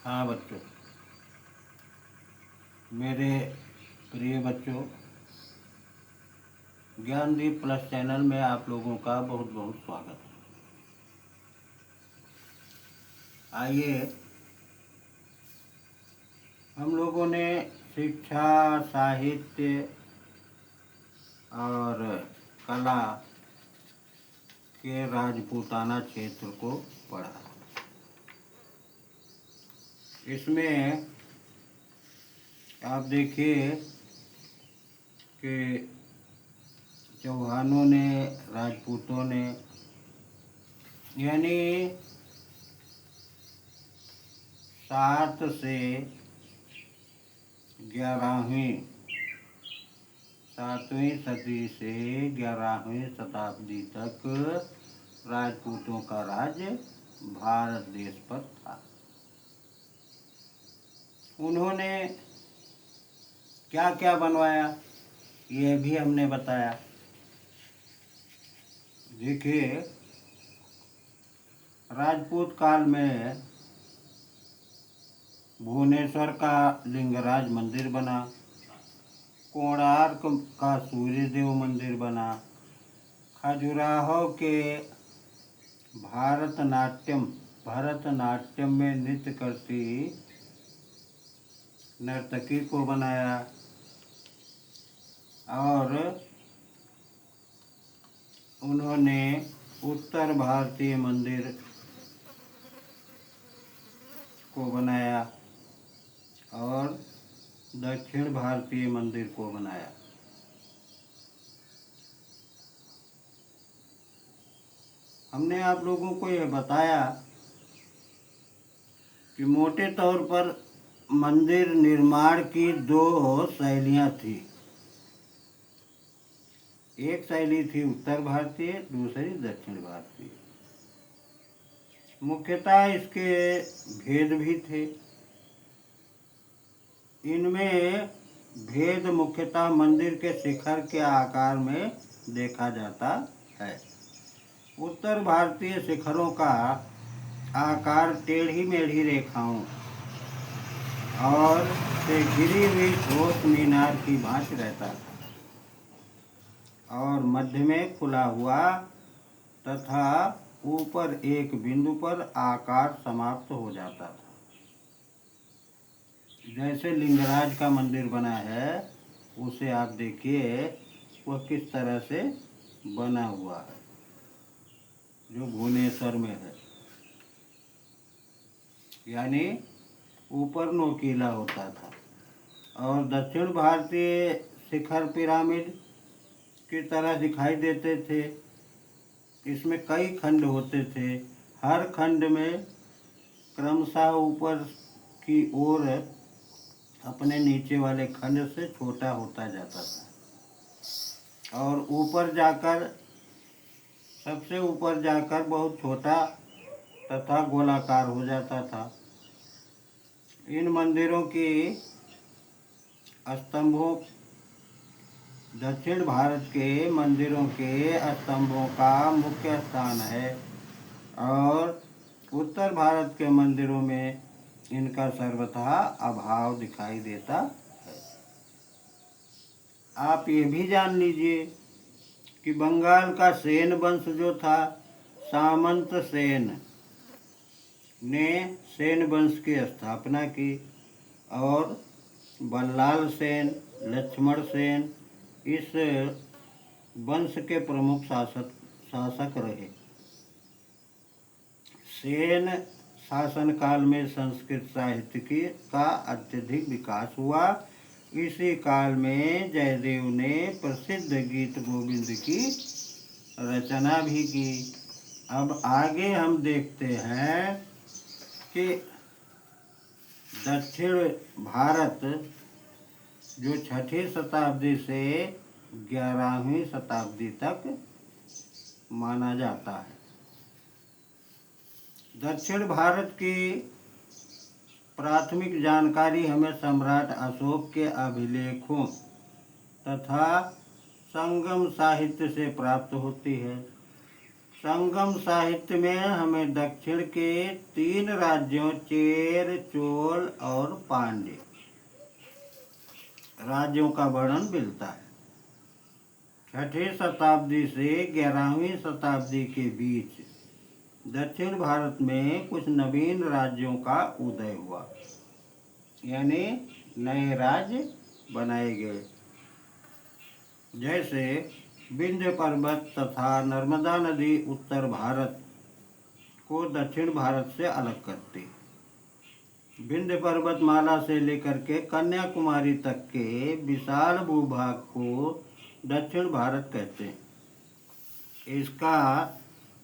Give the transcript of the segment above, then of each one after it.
हाँ बच्चों, मेरे प्रिय बच्चों, ज्ञानदीप प्लस चैनल में आप लोगों का बहुत बहुत स्वागत है। आइए, हम लोगों ने शिक्षा, साहित्य और कला के राजपूताना क्षेत्र को पढ़ा। इसमें आप देखिए कि चौहानों ने, राजपूतों ने, यानी 7 से 11वीं 7वीं सदी से 11वीं शताब्दी तक राजपूतों का राज भारत देश पर था। उन्होंने क्या क्या बनवाया, ये भी हमने बताया। देखिए, राजपूत काल में भुवनेश्वर का लिंगराज मंदिर बना, कोणार्क का सूर्य देव मंदिर बना, खजुराहो के भरतनाट्यम में नृत्य करती नर्तकी को बनाया और उन्होंने उत्तर भारतीय मंदिर को बनाया और दक्षिण भारतीय मंदिर को बनाया। हमने आप लोगों को यह बताया कि मोटे तौर पर मंदिर निर्माण की 2 शैलियाँ थी। एक शैली थी उत्तर भारतीय, दूसरी दक्षिण भारतीय। मुख्यतः इसके भेद भी थे। इनमें भेद मुख्यतः मंदिर के शिखर के आकार में देखा जाता है। उत्तर भारतीय शिखरों का आकार टेढ़ी मेढ़ी रेखाओं और से घिरी हुई ठोस मीनार की भांति रहता था और मध्य में खुला हुआ तथा ऊपर एक बिंदु पर आकार समाप्त हो जाता था। जैसे लिंगराज का मंदिर बना है, उसे आप देखिए वह किस तरह से बना हुआ है, जो भुवनेश्वर में है। यानी ऊपर नोकीला होता था। और दक्षिण भारतीय शिखर पिरामिड की तरह दिखाई देते थे। इसमें कई खंड होते थे। हर खंड में क्रमशः ऊपर की ओर अपने नीचे वाले खंड से छोटा होता जाता था और सबसे ऊपर जाकर बहुत छोटा तथा गोलाकार हो जाता था। इन मंदिरों की स्तंभों दक्षिण भारत के मंदिरों के स्तंभों का मुख्य स्थान है और उत्तर भारत के मंदिरों में इनका सर्वथा अभाव दिखाई देता है। आप ये भी जान लीजिए कि बंगाल का सेन वंश जो था, सामंत सेन ने सेन वंश की स्थापना की और बल्लाल सेन, लक्ष्मण सेन इस वंश के प्रमुख शासक रहे। सेन शासनकाल में संस्कृत साहित्य का अत्यधिक विकास हुआ। इसी काल में जयदेव ने प्रसिद्ध गीत गोविंद की रचना भी की। अब आगे हम देखते हैं कि दक्षिण भारत जो 6ठी शताब्दी से 11वीं शताब्दी तक माना जाता है। दक्षिण भारत की प्राथमिक जानकारी हमें सम्राट अशोक के अभिलेखों तथा संगम साहित्य से प्राप्त होती है। संगम साहित्य में हमें दक्षिण के 3 राज्यों चेर, चोल और पांड्य राज्यों का वर्णन मिलता है। 6ठी शताब्दी से 11वीं शताब्दी के बीच दक्षिण भारत में कुछ नवीन राज्यों का उदय हुआ, यानी नए राज्य बनाए गए, जैसे विंध्य पर्वत तथा नर्मदा नदी उत्तर भारत को दक्षिण भारत से अलग करती। विंध्य पर्वतमाला से लेकर के कन्याकुमारी तक के विशाल भूभाग को दक्षिण भारत कहते हैं। इसका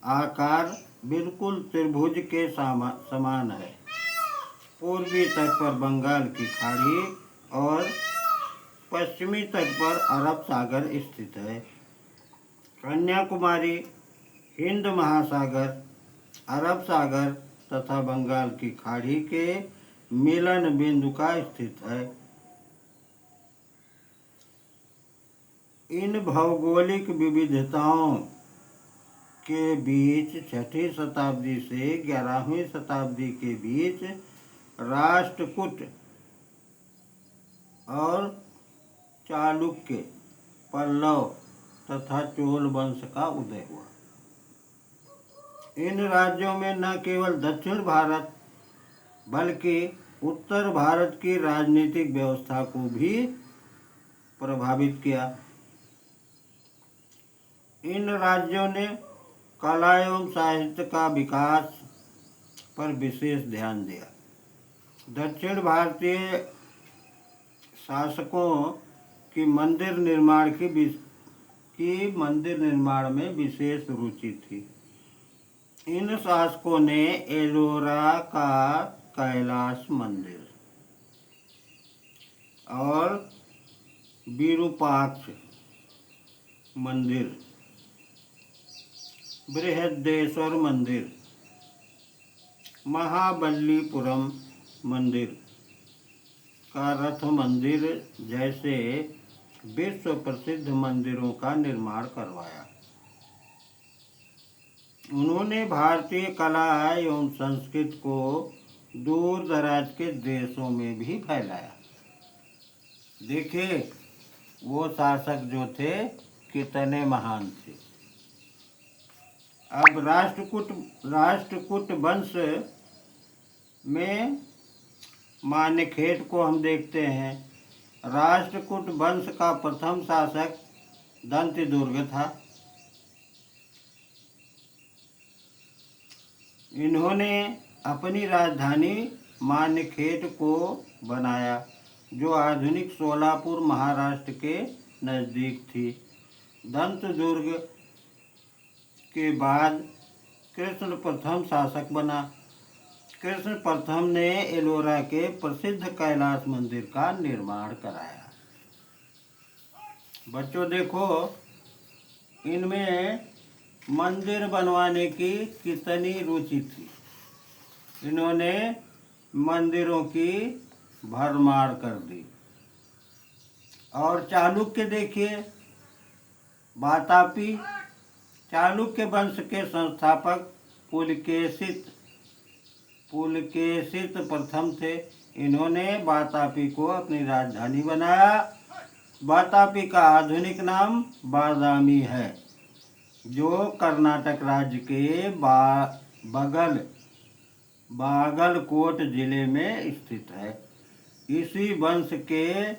आकार बिल्कुल त्रिभुज के समान है। पूर्वी तट पर बंगाल की खाड़ी और पश्चिमी तट पर अरब सागर स्थित है। कन्याकुमारी हिंद महासागर, अरब सागर तथा बंगाल की खाड़ी के मिलन बिंदु का स्थित है। इन भौगोलिक विविधताओं के बीच 6ठी शताब्दी से 11वीं शताब्दी के बीच राष्ट्रकूट और चालुक्य, पल्लव तथा चोल वंश का उदय हुआ। इन राज्यों में न केवल दक्षिण भारत बल्कि उत्तर भारत की राजनीतिक व्यवस्था को भी प्रभावित किया। इन राज्यों ने कला एवं साहित्य का विकास पर विशेष ध्यान दिया। दक्षिण भारतीय शासकों की मंदिर निर्माण में विशेष रुचि थी। इन शासकों ने एलोरा का कैलाश मंदिर और विरूपाक्ष मंदिर, बृहदेश्वर मंदिर, महाबलीपुरम मंदिर का रथ मंदिर जैसे विश्व प्रसिद्ध मंदिरों का निर्माण करवाया। उन्होंने भारतीय कला एवं संस्कृति को दूर दराज के देशों में भी फैलाया। देखिए वो शासक जो थे कितने महान थे। अब राष्ट्रकूट वंश में मान्यखेट को हम देखते हैं। राष्ट्रकूट वंश का प्रथम शासक दंतिदुर्ग था। इन्होंने अपनी राजधानी मान्यखेट को बनाया, जो आधुनिक सोलापुर महाराष्ट्र के नज़दीक थी। दंतदुर्ग के बाद कृष्ण प्रथम शासक बना। कृष्ण प्रथम ने एलोरा के प्रसिद्ध कैलाश मंदिर का निर्माण कराया। बच्चों देखो, इनमें मंदिर बनवाने की कितनी रुचि थी। इन्होंने मंदिरों की भरमार कर दी। और चालुक्य देखिए, वातापी, चालुक्य वंश के संस्थापक पुलकेशित प्रथम थे। इन्होंने वातापी को अपनी राजधानी बनाया। वातापी का आधुनिक नाम बादामी है, जो कर्नाटक राज्य के बागलकोट जिले में स्थित है। इसी वंश के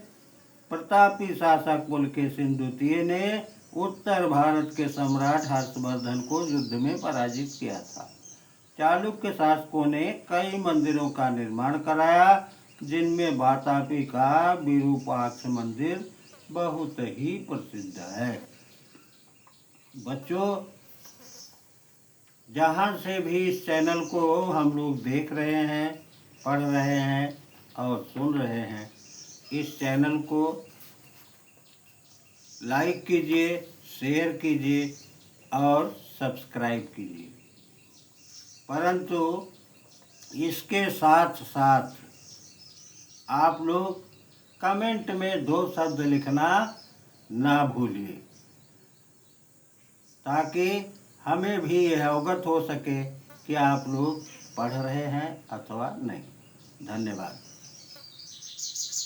प्रतापी शासक पुलकेशिन द्वितीय ने उत्तर भारत के सम्राट हर्षवर्धन को युद्ध में पराजित किया था। चालुक्य शासकों ने कई मंदिरों का निर्माण कराया, जिनमें वातापी का विरूपाक्ष मंदिर बहुत ही प्रसिद्ध है। बच्चों, जहाँ से भी इस चैनल को हम लोग देख रहे हैं, पढ़ रहे हैं और सुन रहे हैं, इस चैनल को लाइक कीजिए, शेयर कीजिए और सब्सक्राइब कीजिए। परंतु इसके साथ साथ आप लोग कमेंट में 2 शब्द लिखना ना भूलिए, ताकि हमें भी यह अवगत हो सके कि आप लोग पढ़ रहे हैं अथवा नहीं। धन्यवाद।